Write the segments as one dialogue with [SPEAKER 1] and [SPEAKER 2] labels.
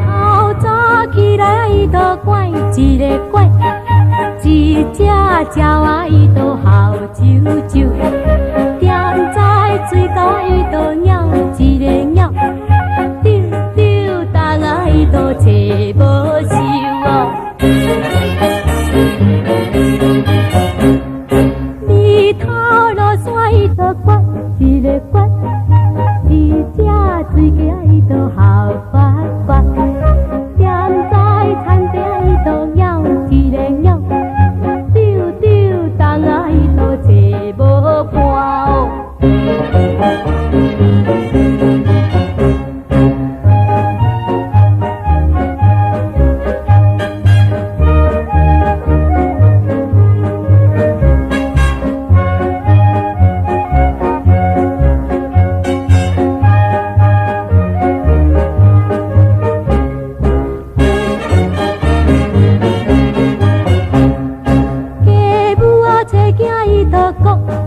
[SPEAKER 1] 透早起来就拐一个拐，一只鸟仔伊就好啾啾，踮在水沟伊就鸟一个鸟，丢丢东仔伊就找无收哦。日头落山伊就刮一个刮，一只水鸡伊就好刮刮，踮在田地伊就鸟一个鸟，丢丢东仔伊就找无伴哦。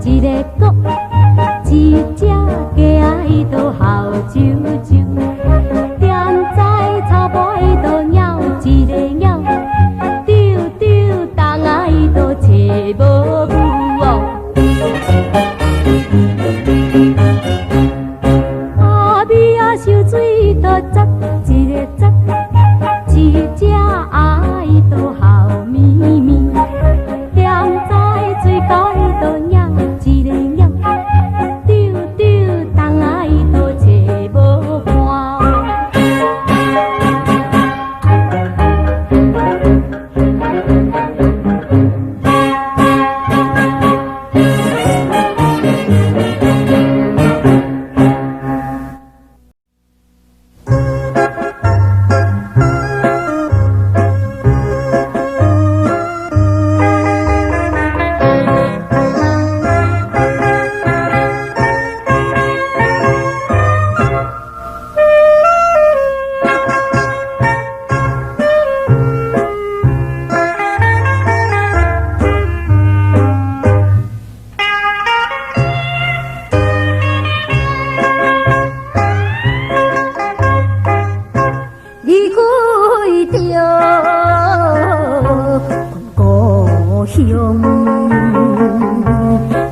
[SPEAKER 1] 一个鼓，一只鸡仔伊就好啾啾，踮在草坡伊就鸟一个鸟，丢丢东仔伊就找无母哦。阿美仔游水伊就扎一个扎，一只鸭伊就好咪咪，踮在水沟伊就鸟。一个鸟，丢丢东仔伊就找无伴哦。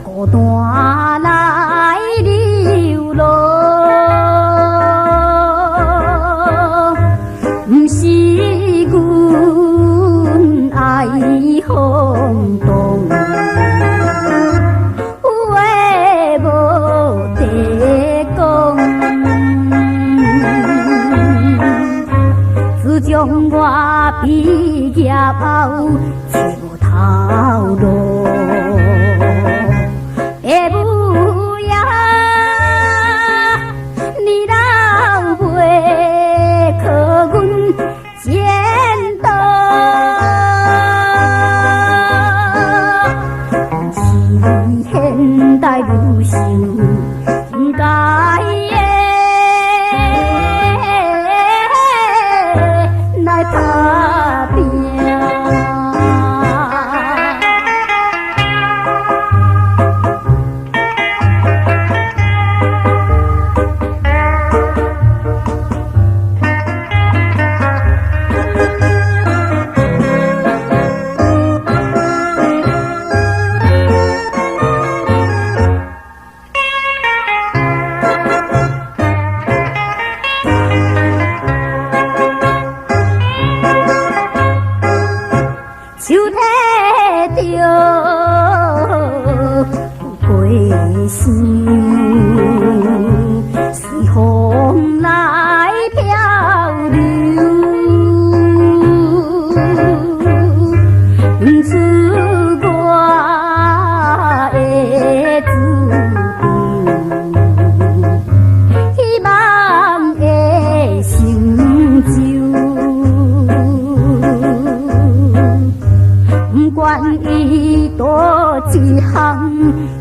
[SPEAKER 1] 孤单来流浪，不是阮爱轰动，有话无地讲，自从我毕业后。头路，爸母呀，你老袂靠阮前途，是现代女性应该来打拼。手提着花线，随风来漂流，不出我的注定，希望会成就。不管伊多一项，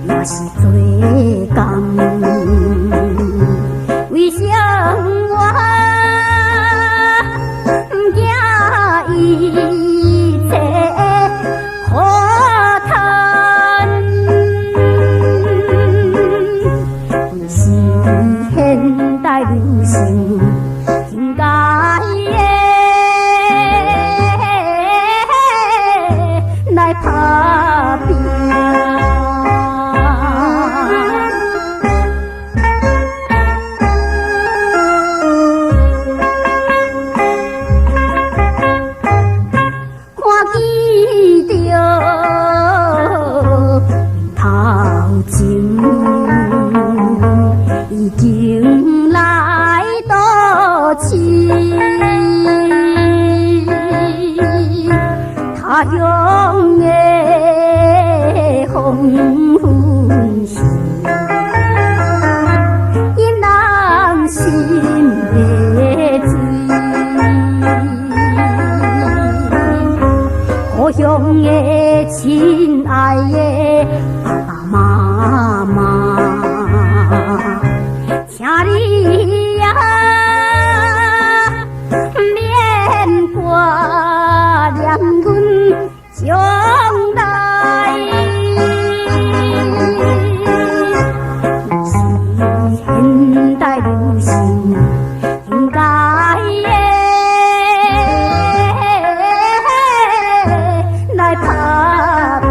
[SPEAKER 1] 也是做工。为什我不惊一切可叹？不是。流星，应该来打拼。他乡的风云是因人心的水，故乡的亲爱的爸爸妈妈，请你呀免挂念阮将来，是现代流行应该来打拼。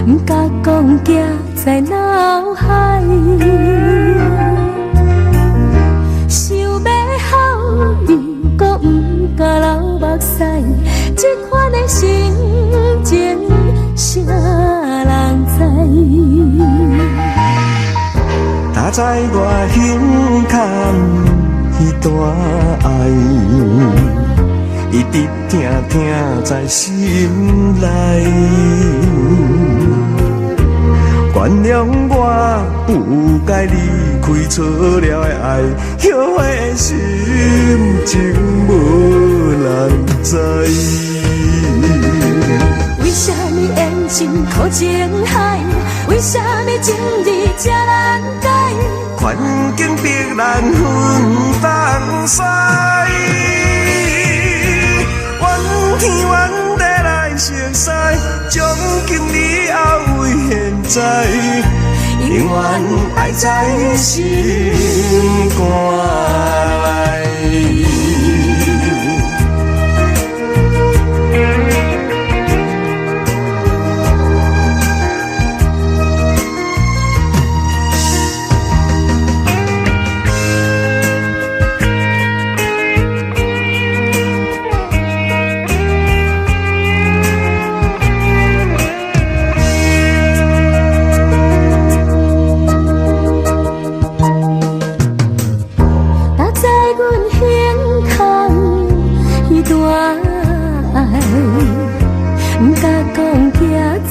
[SPEAKER 1] 不敢讲，行在脑海，想要好，又搁不敢流目屎，这款的心情，谁人知？
[SPEAKER 2] 他知我胸坎迄段爱，一直听听在心内。原谅我不该离开错了的爱，后悔的心情无人知。
[SPEAKER 1] 为什么缘尽苦情海？为什么情义这难改？
[SPEAKER 2] 环境逼咱分东西，怨天怨地来熟悉，将经历后为现在，永远爱在心肝内。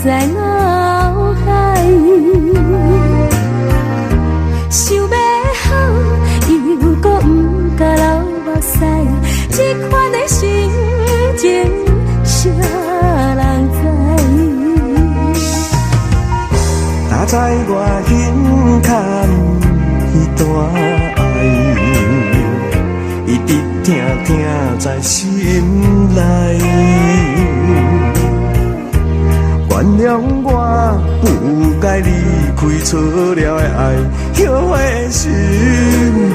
[SPEAKER 2] 在脑海，想要好，又搁不敢流目屎，这款的心情，谁人知？他知我胸坎迄段爱，一直听听在心内。原谅我不该离开错了的爱，后悔的心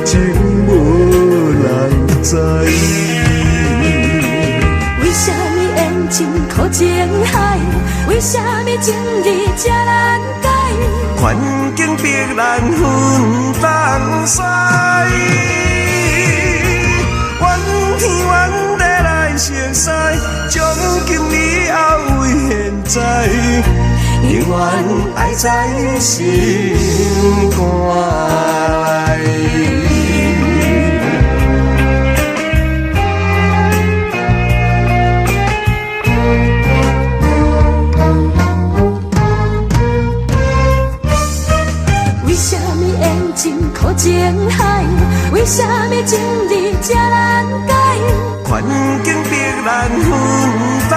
[SPEAKER 2] 情无人知。
[SPEAKER 1] 为什么缘尽苦情海？为什么情义这难改？
[SPEAKER 2] 环境逼咱分东西，怨天怨地来熟熟悉，从今以后为现在，永远爱在心肝内。苦情海，为什么情义这难解？环境逼咱分东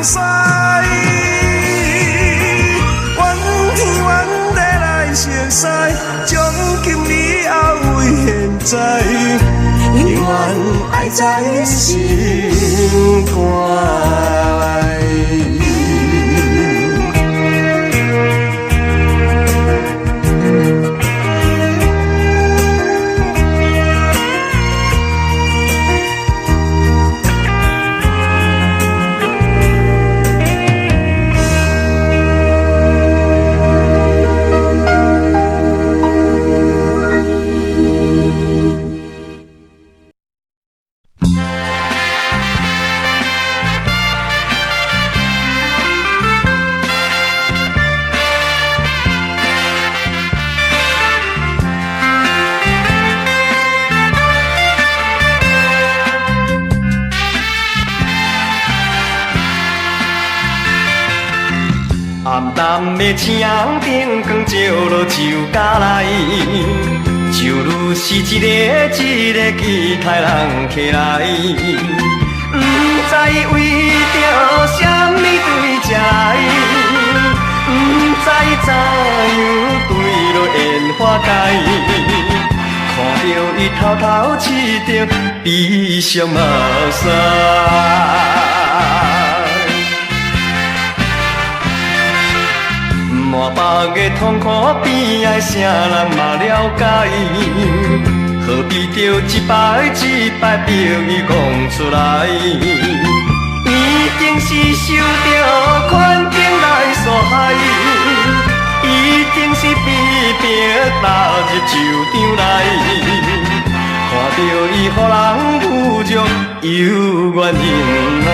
[SPEAKER 2] 西，怨天怨地来熟悉，从今以后为现在，永远爱在心肝内。
[SPEAKER 3] 暗的青灯光照落树架内，就如是一个一个期待人起来，不知为着什么对这来，不知怎样对落烟花界，看着伊偷偷试着悲伤目屎。满腹的痛苦边仔啥人嘛了解，何必着一摆一摆逼伊讲出来？一定是受着环境来所害，一定是被迫踏入旧场内，看着伊予人侮辱，犹原忍耐。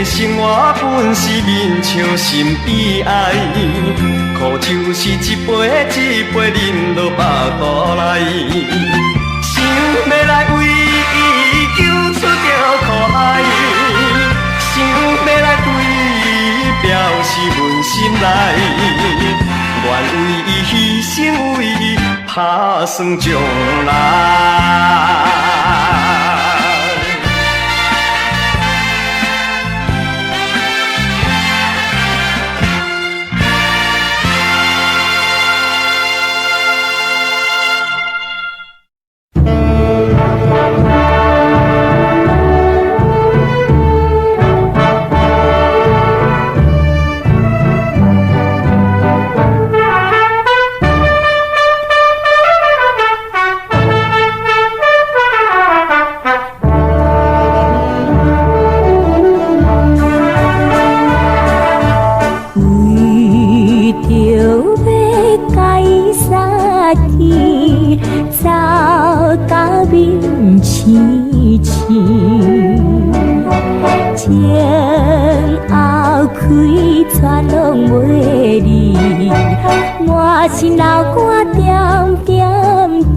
[SPEAKER 3] 生活本是面笑心悲哀，苦就是一杯一杯饮落腹肚内，想要来为伊求出着苦海，想要来对伊表示阮心内，愿为伊牺牲，为伊打算将来。心流汗点点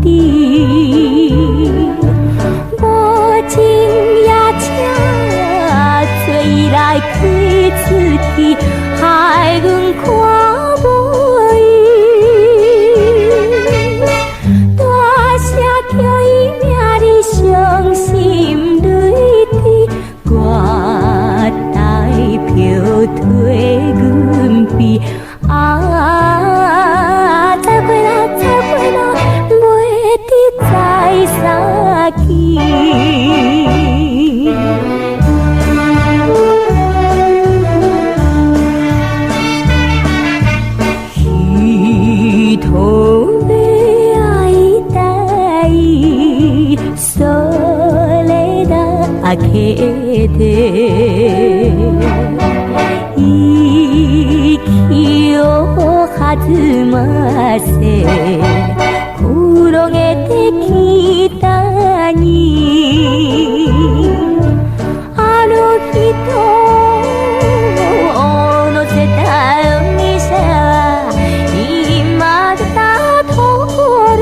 [SPEAKER 3] 滴，无情也请找伊来开出去，害阮看无伊。大声叫伊名字伤心泪滴，我代票替阮比。虚头要爱待伊。
[SPEAKER 1] けて息を弾ませ転げて北にあの人を乗せた汽車は今出たところ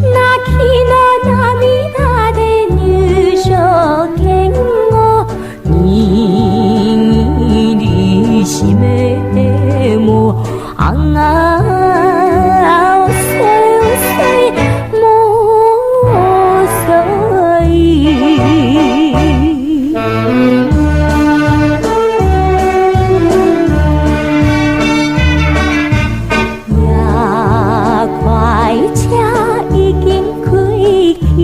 [SPEAKER 1] 泣きの涙で入賞券を握りしめてもあが遅い遅いもう遅い呀快车已經開去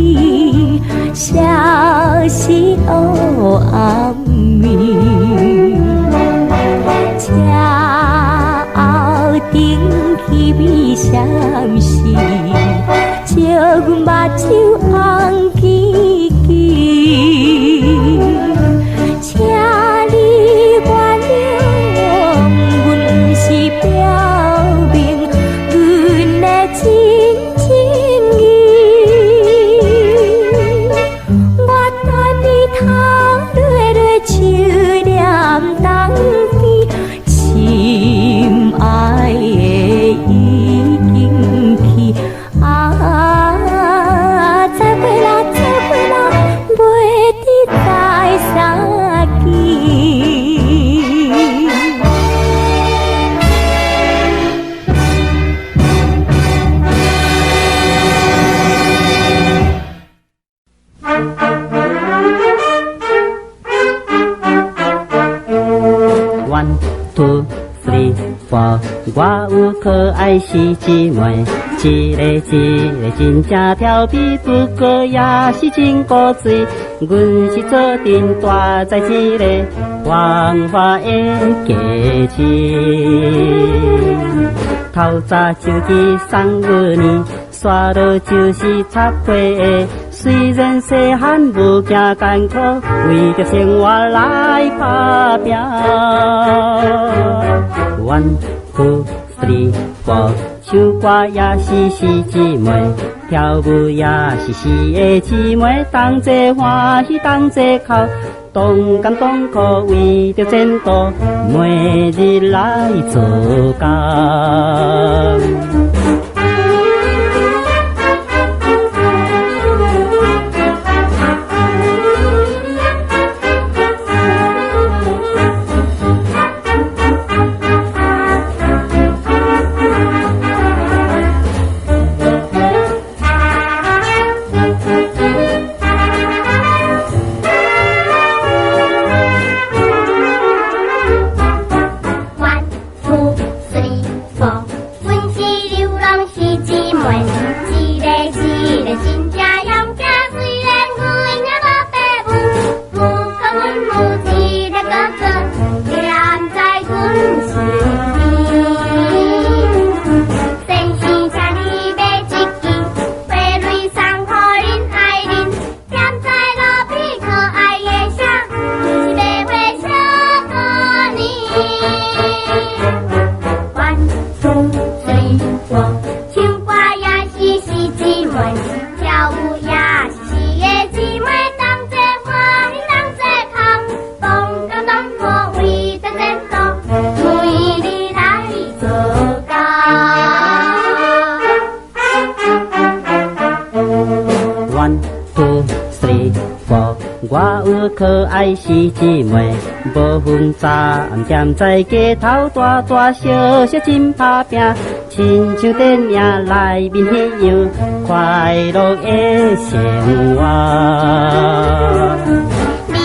[SPEAKER 1] 消息黑暗暝車後頂起微閃時笑阮目睭紅記記請你原諒阮不是表明阮的真意我等你頭蕊蕊秋念冬天心愛的已經去再會啦再會啦袂知在啥見
[SPEAKER 4] One, two, three, four， 我有可爱四姊妹，一个真正调皮，不过也是真古锥。阮是做阵大在一个繁华的街市，透早手机送月年，刷落就是插花的。虽然细汉无惊艰苦，为着生活来打拼。One, two, three, four， 唱歌也是四姊妹，跳舞也是四个姊妹，同齐欢喜同齐哭，同甘同苦为着前途，每日来做工。我有可爱四姊妹，无分早暗踮在街头，大大小小真打拼，亲像电影内面迄样快乐的生活。
[SPEAKER 5] 每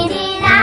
[SPEAKER 5] 日来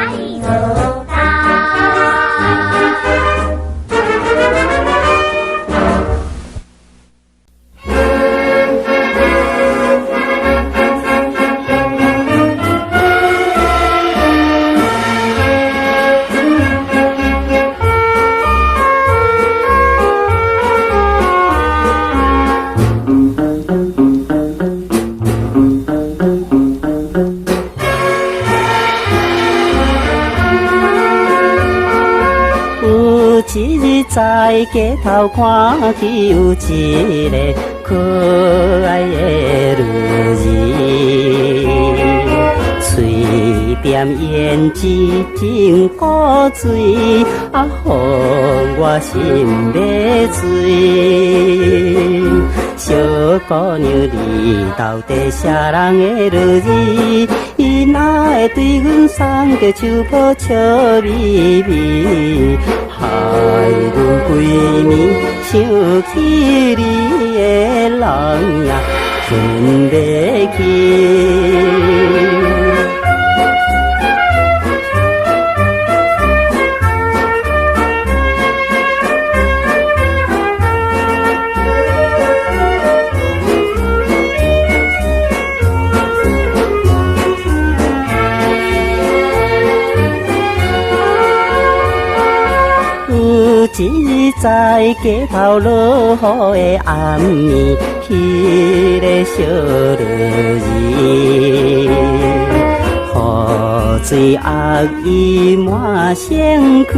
[SPEAKER 4] 在街头看见有一个可爱的女儿，嘴点胭脂真古水，啊，予我心要醉。小姑娘，你到底啥人的女儿？伊哪会对阮送个手抱笑眯眯？害阮规暝想起你的人呀，困袂去。一在街头落雨的暗暝，迄个小女儿，雨水恶意满身躯，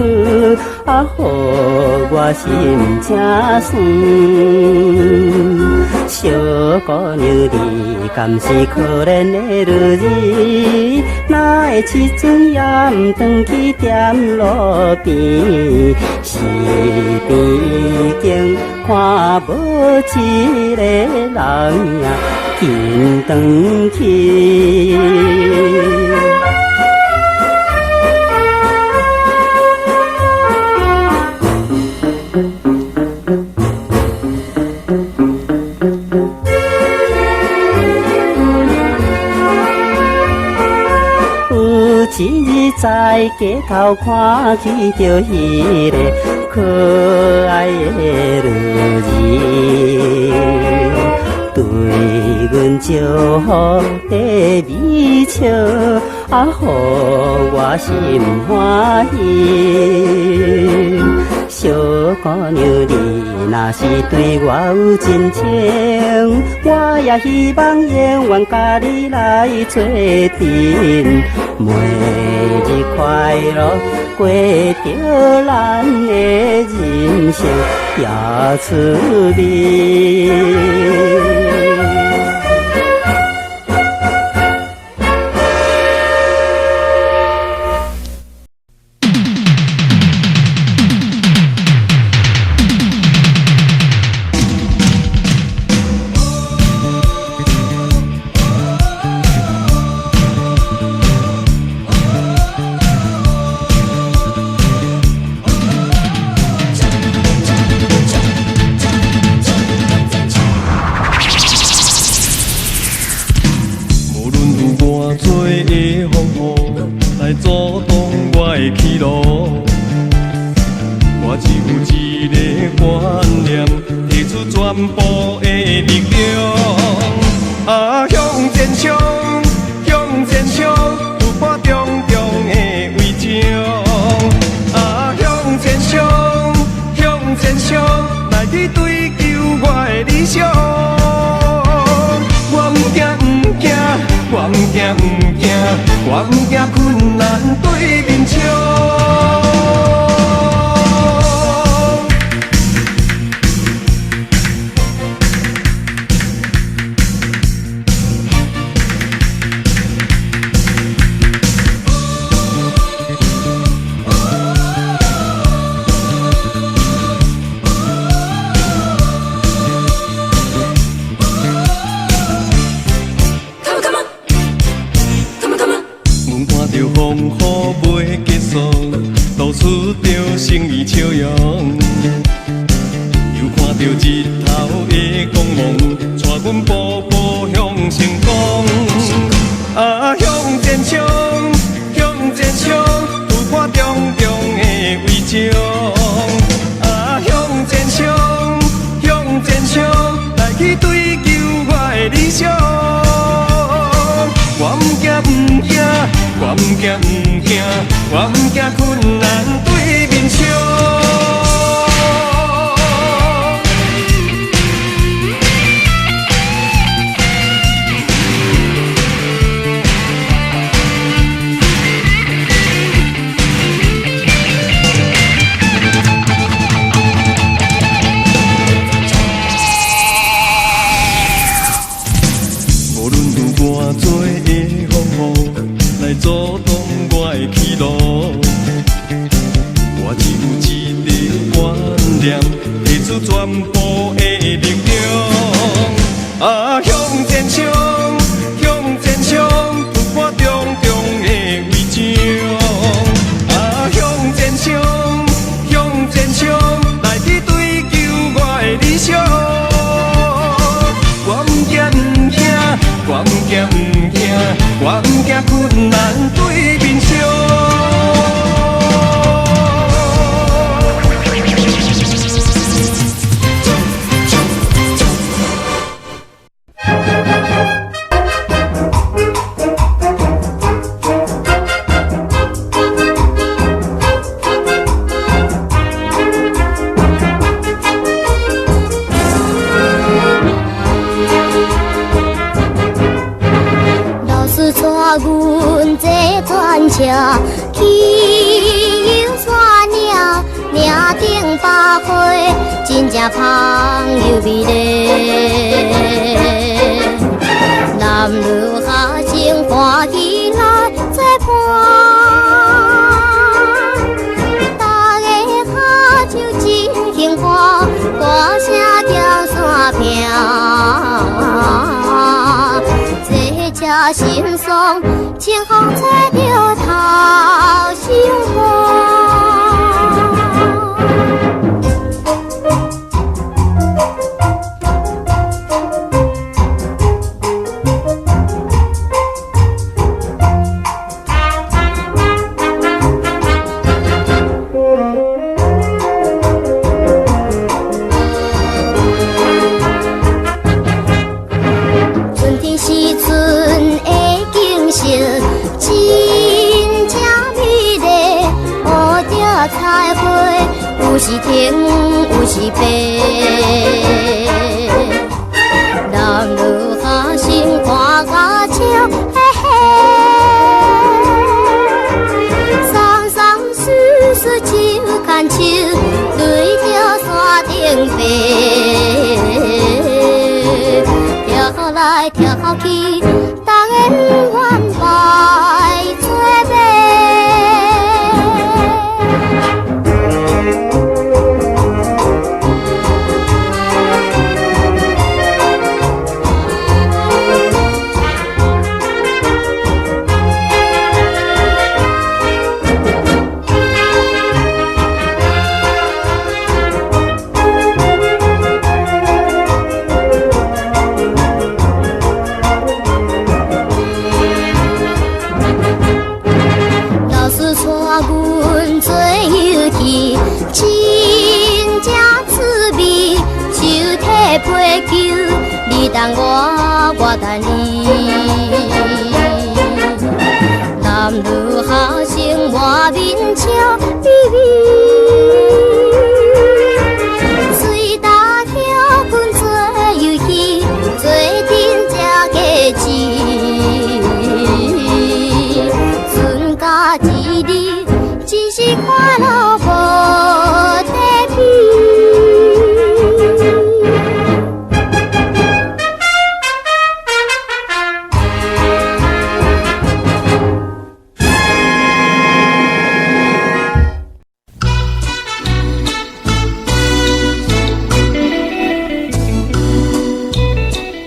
[SPEAKER 4] 啊，予我心正酸。小姑娘，你敢是可怜的女儿？哪会一阵也唔转去踮路边？是边已经看无一个人呀，紧转去。一日在街头看见着迄个可爱的女儿，对阮招呼地微笑，啊，予我心欢喜。小姑娘，你若是对我有真情，我也希望永远甲你来做阵。每日快乐过着咱的人生也趣味。
[SPEAKER 2] 我不惊困难对面冲。风雨袂结束，路出着生意笑容。又看着日头的光芒，带阮步步向成功。啊，向前冲，向前冲，突破重重的围墙。啊，向前冲，向前冲，来去追求我的理想。我不惊不惊。我不惊不惊，我不惊困难对面冲。
[SPEAKER 3] 来阻挡我的去路。我只有一个观念，提出全部的力量。啊，向前冲，向前冲，突破重重的围墙。啊，向前冲，向前冲，来去追求我的理想。我不惊不惊，我不惊不惊，我不惊困难对面上。
[SPEAKER 5] 阮坐专车去游山岭，岭顶百花真正芳又美丽。男女下情欢喜来作伴，大家下手真幸福，歌声行山平。这心酸，清风吹着头心花。春天时阵的景色真正美丽，乌着彩花有时甜有时白，男女下心看甲笑嘿嘿，送送丝丝手牵手，对着山顶飞。跳来跳去，大家愿来作伴。阮做游戏，真正滋味。手提皮球，你等我，我等你。男女下成外面笑咪咪，随大跳滚做游戏，做阵才价钱。顺家一日。只是快乐无地比。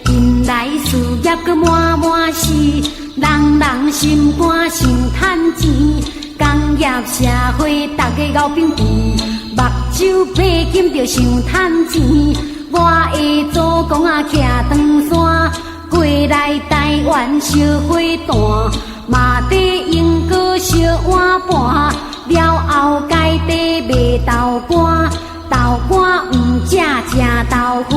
[SPEAKER 1] 近来事业搁满满是，人人心肝想趁钱。工业社会，大家咬冰皮，目睭白金着想趁钱。我的祖公啊，徛长山，过来台湾烧火炭，嘛得用过烧碗盘，了后家底卖豆干，豆干毋食食豆腐，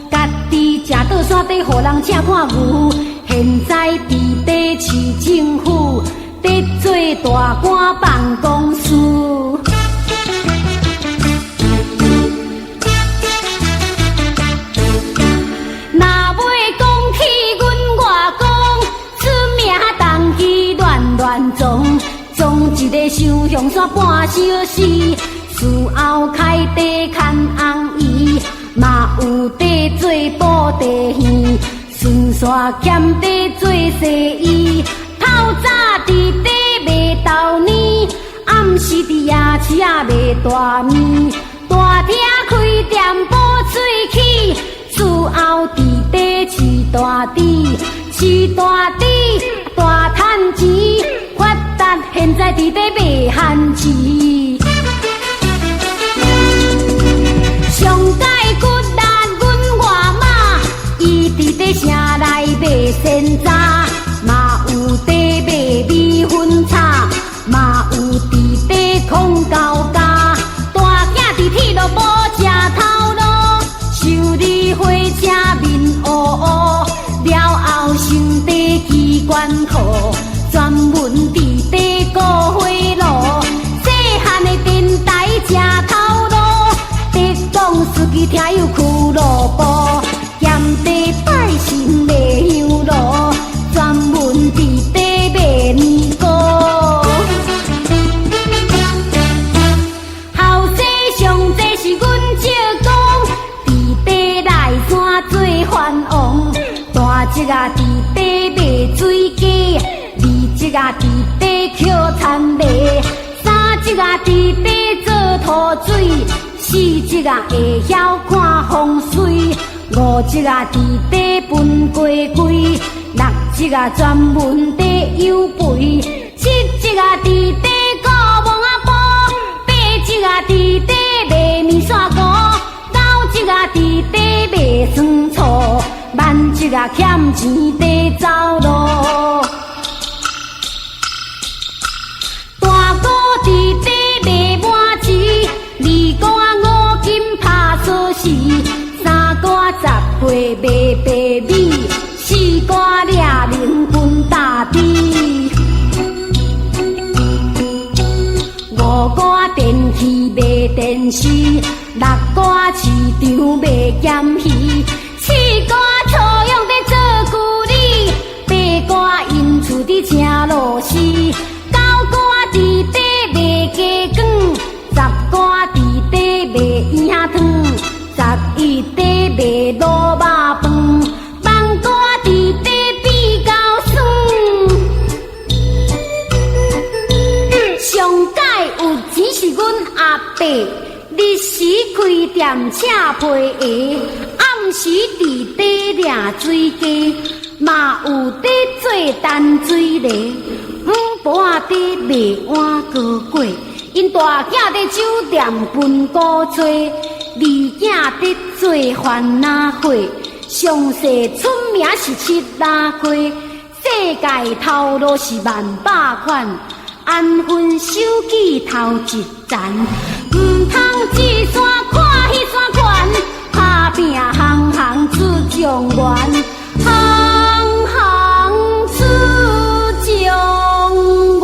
[SPEAKER 1] 家己食倒山底，互人请看牛。现在伫底市政府。在做大官办公室，若要讲起阮外公，出名当机乱乱撞，撞一个上向山半小时，事后开地牵红衣，嘛有地做布地线，顺线兼地做西医，透早伫。时啊卖大面，大厅开店补水起，厝后伫底饲大猪，饲大猪大趁钱，发达现在伫底卖番薯。上界骨力阮外妈，伊伫底城内卖鲜渣，嘛有底卖米粉炒，嘛有伫底控高价。大囝伫铁路补食头路，修理火车面乌乌，了后上底机关课，专门伫底顾花路。细汉的电台食头路，得讲司机听有俱乐部，咸地拜神卖香炉，专门伫底卖年糕。后世上这是阮借讲，伫底内山做番王，大只啊伫底卖水鸡，二只啊伫底捡田螺，三只啊伫底做土水，四只啊会晓看风水，五只啊伫底分鸡龟，六只啊专门伫养肥，七只啊伫底顾毛啊布，八只啊伫底卖面线糊，九只啊伫底卖酸醋，万只啊欠钱地走路。大哥伫底卖满钱，二哥啊五金拍锁匙，三哥啊十岁卖白米，四哥啊抓零分大猪，五哥啊电器卖电视，六哥啊市场卖咸鱼，七哥啊初养在做旧理，八哥啊因厝伫请螺丝，九哥啊伫底卖鸡羹，十哥啊伫底卖圆汤，十一底卖卤肉饭，万哥啊伫底比较酸。上界有钱是阮阿伯，日时开店请皮鞋，暗时伫底掠水鸡，嘛有伫做淡水螺，半伫卖碗糕粿，因大囝伫酒店分古做，二囝伫做番仔货，上世出名是七拉花，世界头路是万百款，安分守己头一层，唔通一山看迄山悬，打拼行行出状元，行行出状元。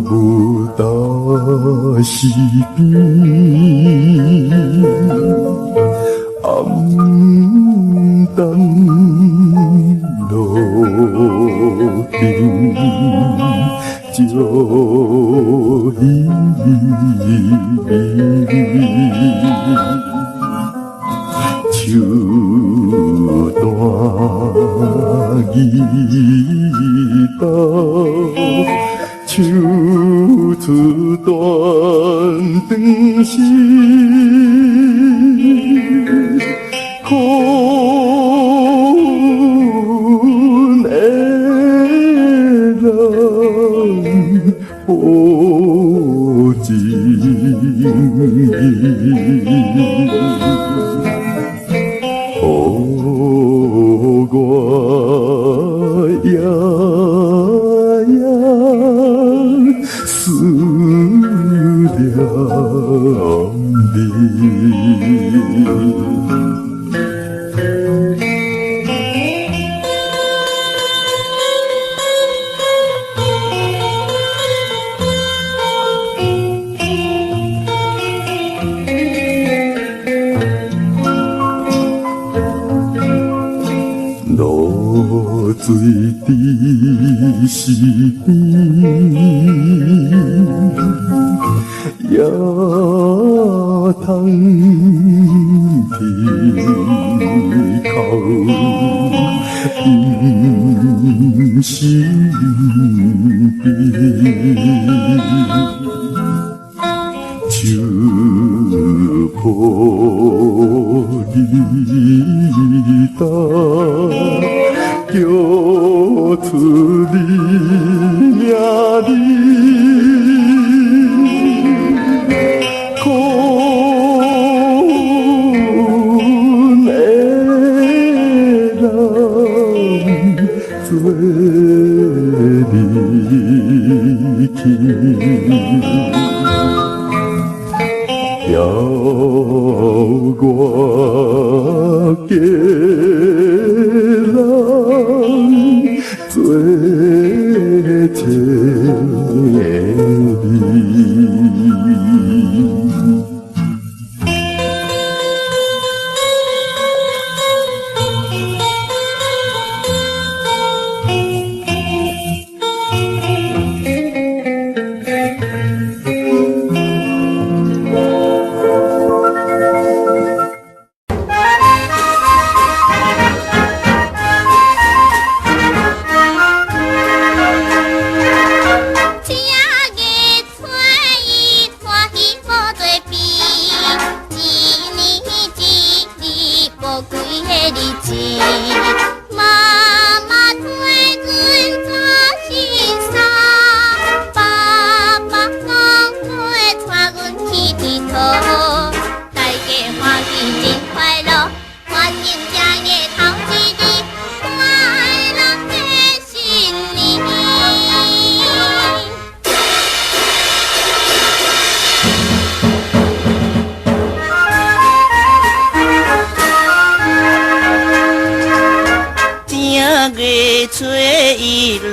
[SPEAKER 2] 不到西边，暗淡路边，就一秋断已到。手出断肠心，困的人无情意，我呀思了你。是边，也通天口，因身边。手抱你担，叫出你名字，可恨的人做离去。要我家人做千里。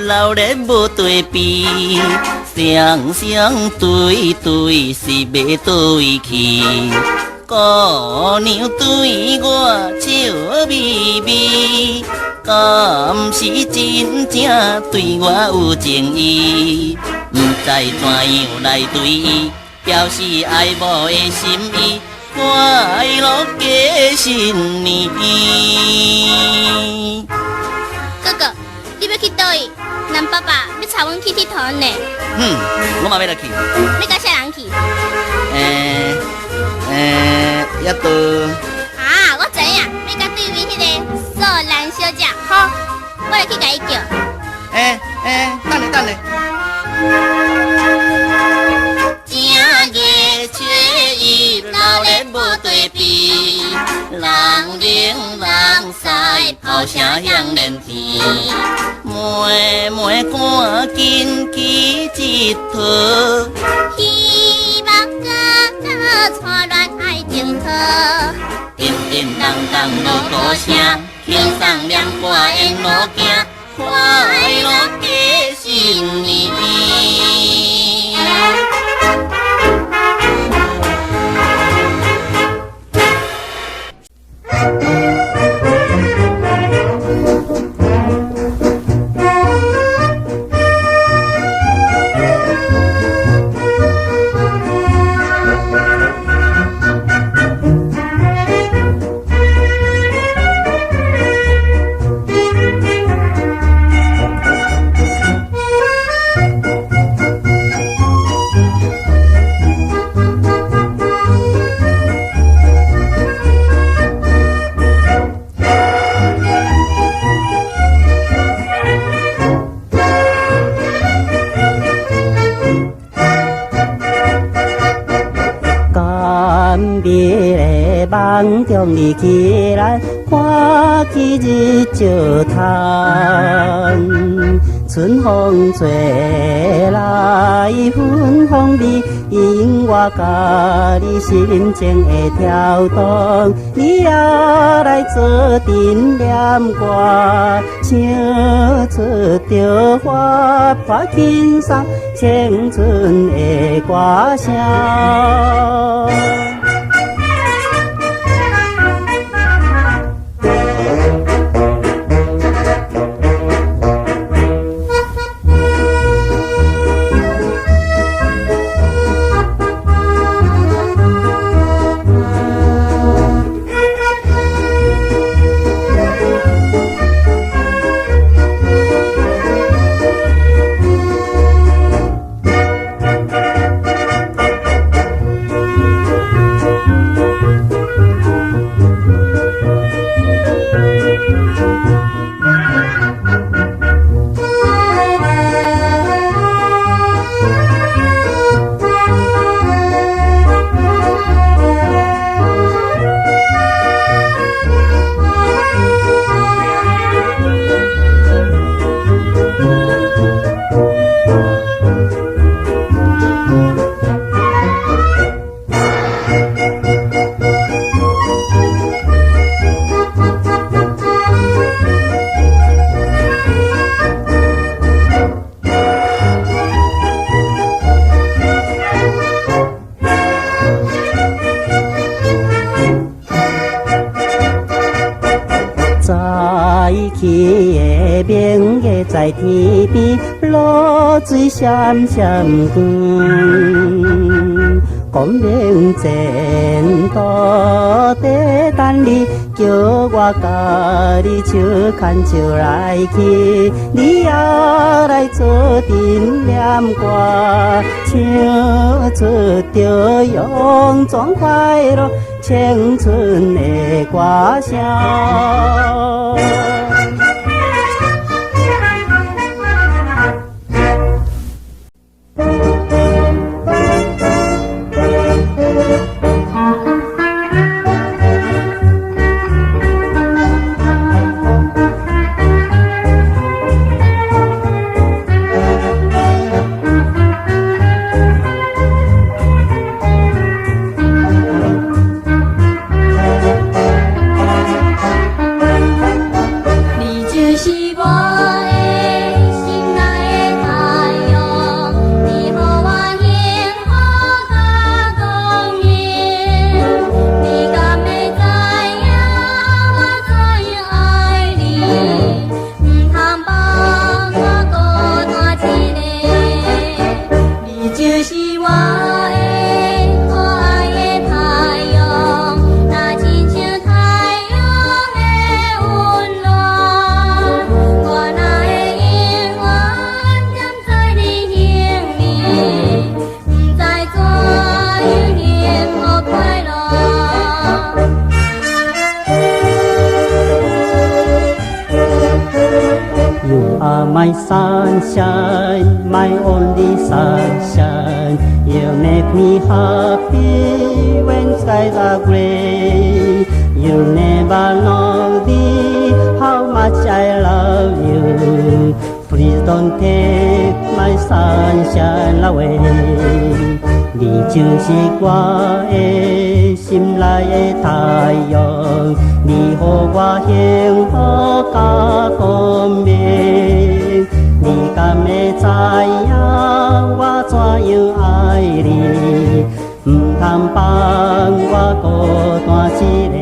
[SPEAKER 6] 老人无对比，双双对对是要倒位去。姑娘对我笑眯眯，敢是真正对我有情意？不知怎样来对伊表示爱慕的心意，快乐的新年。
[SPEAKER 5] 哥哥，你要去倒位？咱爸爸要带阮去佚佗呢。
[SPEAKER 6] 我嘛要来去。
[SPEAKER 5] 要甲啥人去？
[SPEAKER 6] 也都。
[SPEAKER 5] 啊，我知影，要甲对面迄个素兰小姐。好，我来去甲伊叫。
[SPEAKER 6] 等下。正月初一，老人无对比，人灵人屎，炮声响连天。妹赶紧去一趟，
[SPEAKER 5] 希望哥哥带恋爱情好。
[SPEAKER 6] 叮叮当当锣鼓声，轻松两挂沿路行，快乐的新年。梦中你起来，看起日照潭，春风吹来芬芳味，引我甲你心情的跳动。你也来做阵念歌，唱出着活泼轻松青春的歌声。
[SPEAKER 4] 边边露水闪闪光。光明前途在等你，叫我甲你手牵手来去，你也来做阵念歌，唱出着勇壮快乐青春的歌声。My sunshine, my only sunshine, you make me happy when skies are gray. You never know how much I love you. Please don't take my sunshine away. 你就是我的心内的太阳，你予我幸福甲光明。你敢会知影我怎样爱你？唔通放我孤单一个。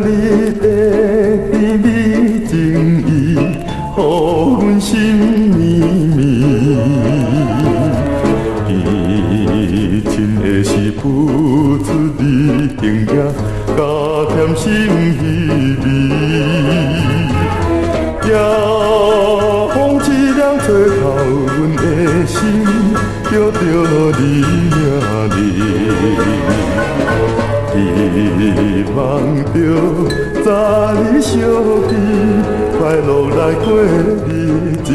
[SPEAKER 2] 你的甜蜜情意，予阮心
[SPEAKER 7] 付出你经验，加添心稀微。夜风凄凉吹透阮的心，叫着你名字。希望着早日相见，快乐来过日子。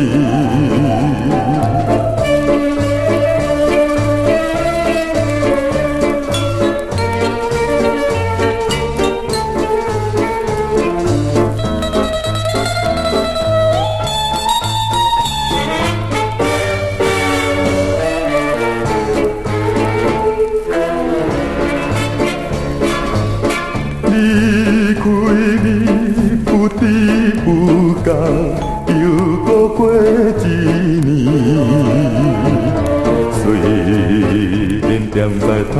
[SPEAKER 7] 离开你不知不觉，又过过一年。虽然踮在他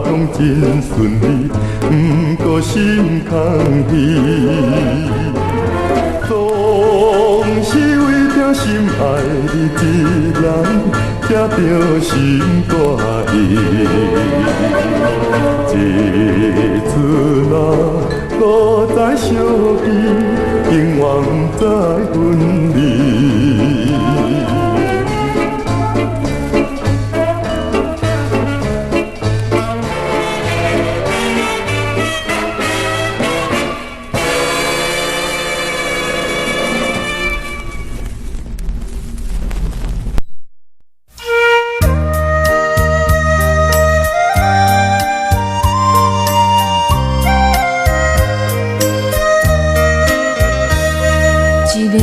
[SPEAKER 7] 乡真顺利，不过心空虚。总是为着心爱的一人，才着心大意。一次若搁再相见，永远不再分离。
[SPEAKER 1] 一个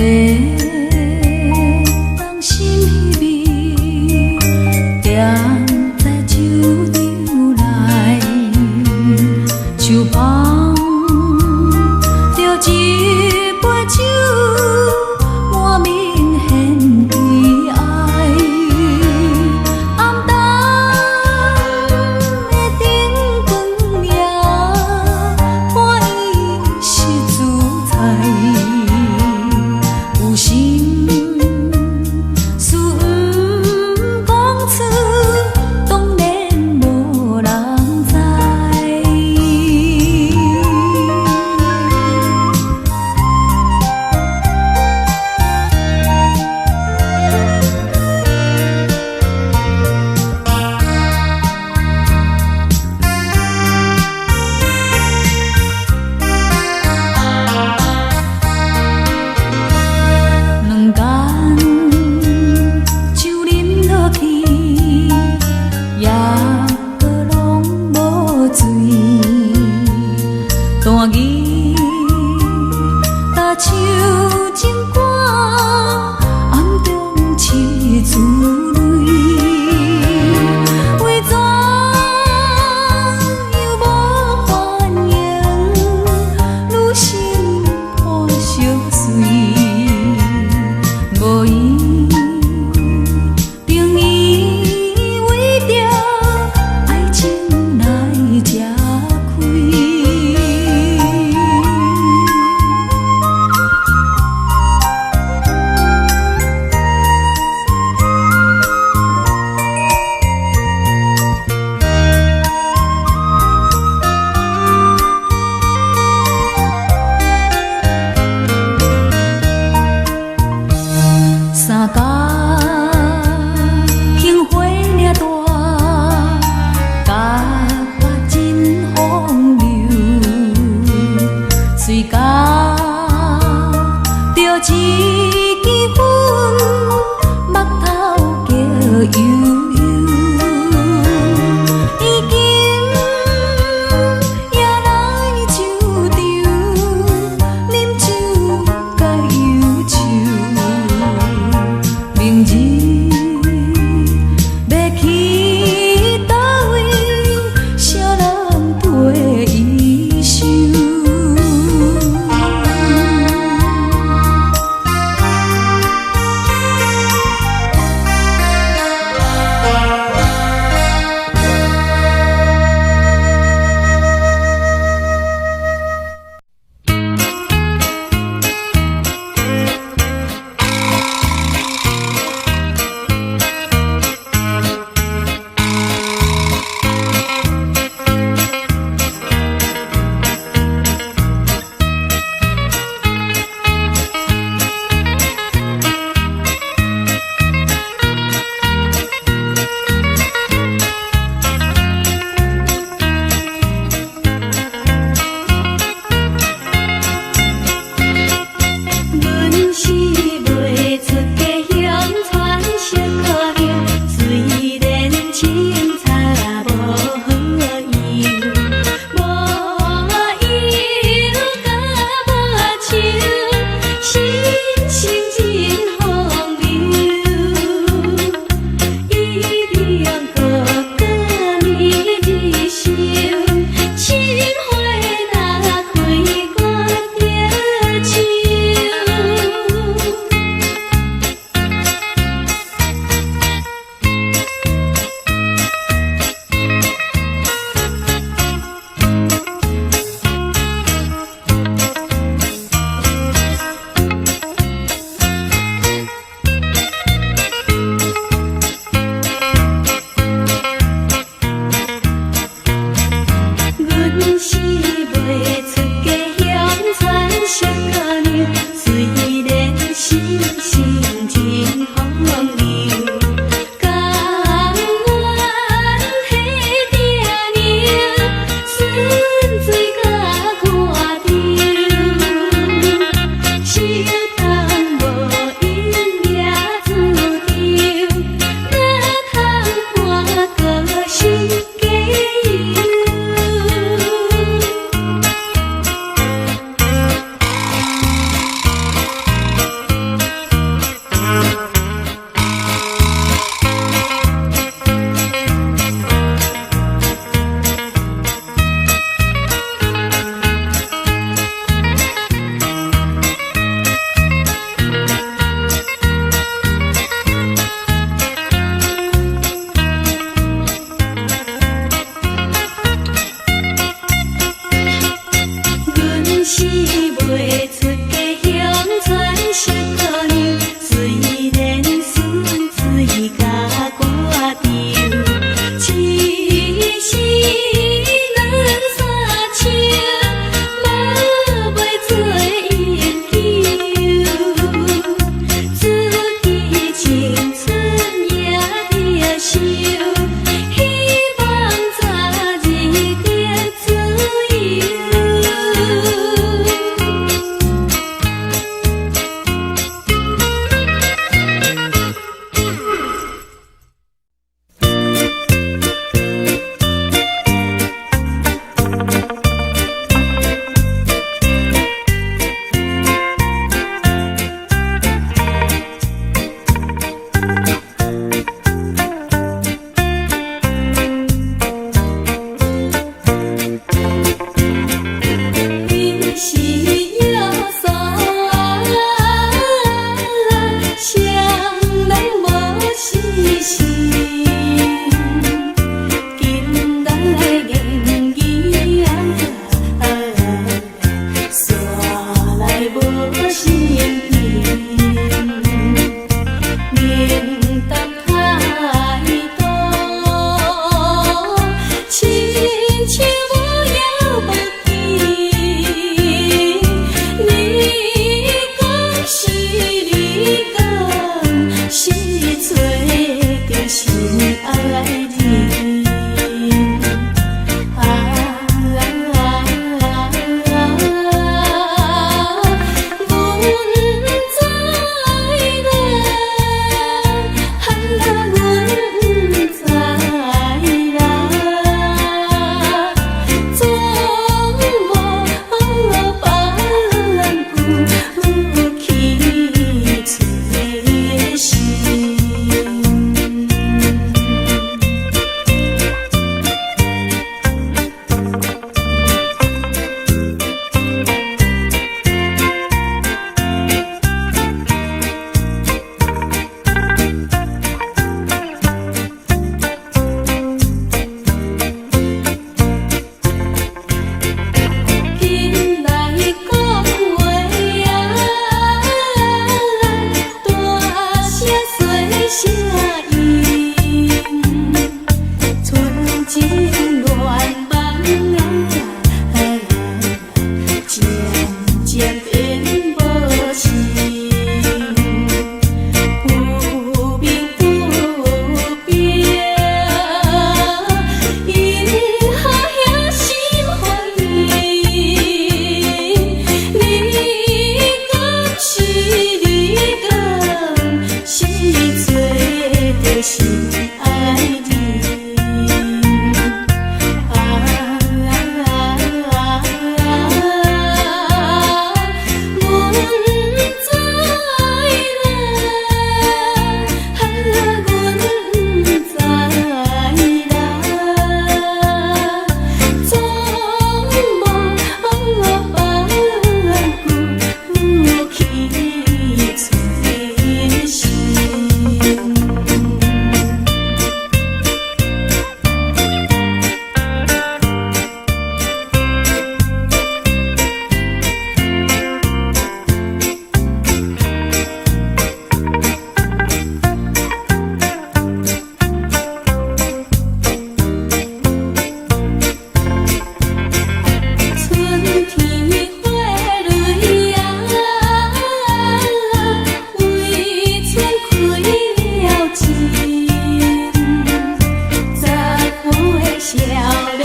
[SPEAKER 1] 漂亮。